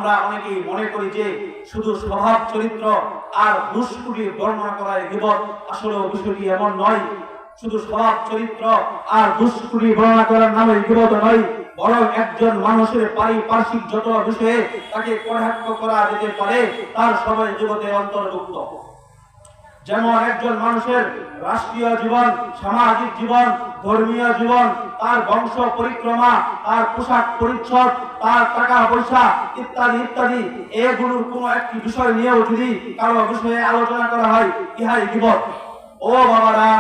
আমরা অনেকেই মনে করি যে শুধু স্বভাব চরিত্র আর দুষ্কৃতির বর্ণনা করায় গীবত। আসলে বিষয়টি এমন নয়। শুধু স্বভাব চরিত্র আর দুষ্কৃতি বর্ণনা করার নামে গীবত নয়, বরং একজন মানুষের পারিপার্শ্বিক যত বিষয়ে তাকে কটাক্ষ করা যেতে পারে তার সবাই গীবতের অন্তর্ভুক্ত। যেমন একজন মানুষের রাষ্ট্রীয় জীবন, সামাজিক জীবন, ধর্মীয় জীবন, তার বংশ পরিক্রমা, তার পোশাক পরিচ্ছদ, তার টাকা পয়সা ইত্যাদি ইত্যাদি, এগুলোর কোনো একটি বিষয় নিয়েও যদি কারো বিষয়ে আলোচনা করা হয়, ইহাই গীবত। ও বাবারা,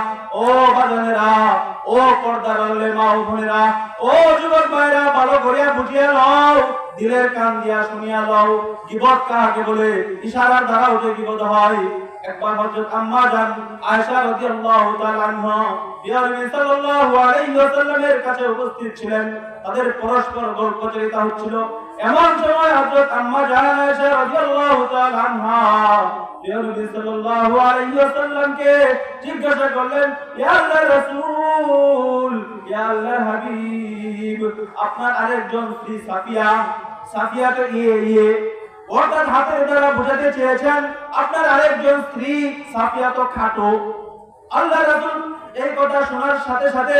ও বাজানেরা, ও পর্দার আড়ালে মা ও বোনেরা, ও যুবক ভাইরা, ভালো করিয়া বুঝিয়ে লও, দিলের কান দিয়া শুনিয়া লও, গীবত কাকে বলে, ইশারার দ্বারা যে গীবত হয়। একবার হযরত আম্মা জান আয়েশা রাদিয়াল্লাহু তাআলা আনহা নবী সাল্লাল্লাহু আলাইহি ওয়াসাল্লামের কাছে উপস্থিত ছিলেন। তাদের পরস্পর গল্পচারিতা হচ্ছিল। এমন সময় হযরত আম্মা জান আয়েশা রাদিয়াল্লাহু তাআলা আনহা নবী সাল্লাল্লাহু আলাইহি ওয়াসাল্লামকে জিজ্ঞাসা করলেন, ইয়া আল্লাহর রাসূল, ইয়া আল্লাহর হাবিব, আপনার আরেকজন স্ত্রী সাফিয়া তো অর্থাৎ হাতের দ্বারা বোঝাতে চেয়েছেন আপনার আরেকজন স্ত্রী সাফিয়া তো খাটো। আল্লাহর রাসূল এই কথা শোনার সাথে সাথে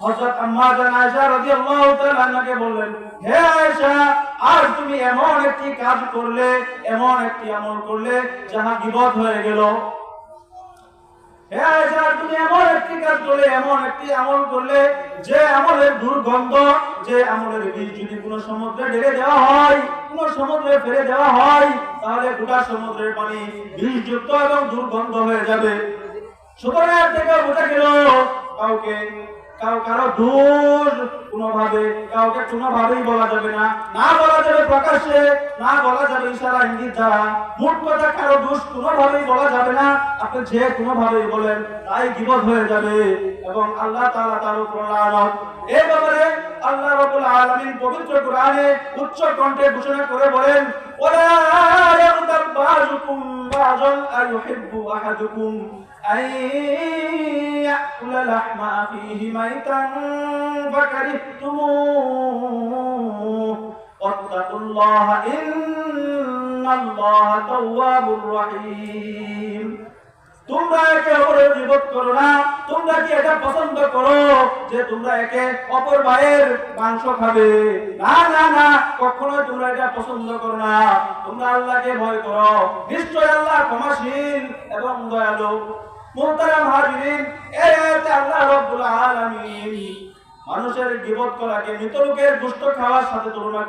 হযরত আম্মা জান আয়েশা রাদিয়াল্লাহু তাআলা আনহাকে বললেন, হে আয়েশা, আজ তুমি এমন একটি কাজ করলে, এমন একটি আমল করলে যাহা গীবত হয়ে গেল। হে আয়েশা, তুমি এমন একটি কাজ করলে, এমন একটি আমল করলে যে আমলের দুর্গন্ধ, যে আমলের বীজ যদি কোনো সমুদ্রে ঢেলে দেওয়া হয়, কোনো সমুদ্রে ফেলে দেওয়া হয়, তাহলে গোটা সমুদ্রের পানি বিষযুক্ত এবং দুর্গন্ধ হয়ে যাবে। সুতরাং থেকে বোঝা গেল কারো দোষ কাউকে কোনোভাবেই বলা যাবে না, না বলা যাবে প্রকাশ্যে, না বলা যাবে ইশারা ইঙ্গিত দ্বারা। মোট কথা কারো দোষ কোনোভাবেই বলা যাবে না। আপনি যে কোনোভাবেই বলেন তাই গীবত হয়ে যাবে এবং আল্লাহ তাআলা তার উপর লানত। এই ব্যাপারে আল্লাহ রাব্বুল আলামিন পবিত্র কোরআনে উচ্চ কণ্ঠে ঘোষণা করে বলেন, ওয়ালা ইয়াগতাব বাযুকুম বাযান আইয়ুহিব্বু আহাদুকুম আন ইয়াকুলা লাহমা আখিহি মাইতান ফাকারিহতুমুহু ওয়াত্তাকুল্লাহা ইন্নাল্লাহা তাওয়াবুর রহিম। তোমরা একে অপরের গীবত করো না। তোমরা কি এটা পছন্দ করো যে তোমরা একে অপর ভাইয়ের মাংস খাবে? না না না, কখনোই তোমরা এটা পছন্দ করো না। তোমরা আল্লাহকে ভয় করো, নিশ্চয় আল্লাহ ক্ষমাশীল এবং দয়ালু। মুহতারাম হাজিরিন, এই আয়াতে আল্লাহ রাব্বুল আলামিন মানুষের গীবত করাকে মৃত লোকের গোশত খাওয়ার সাথে তুলনা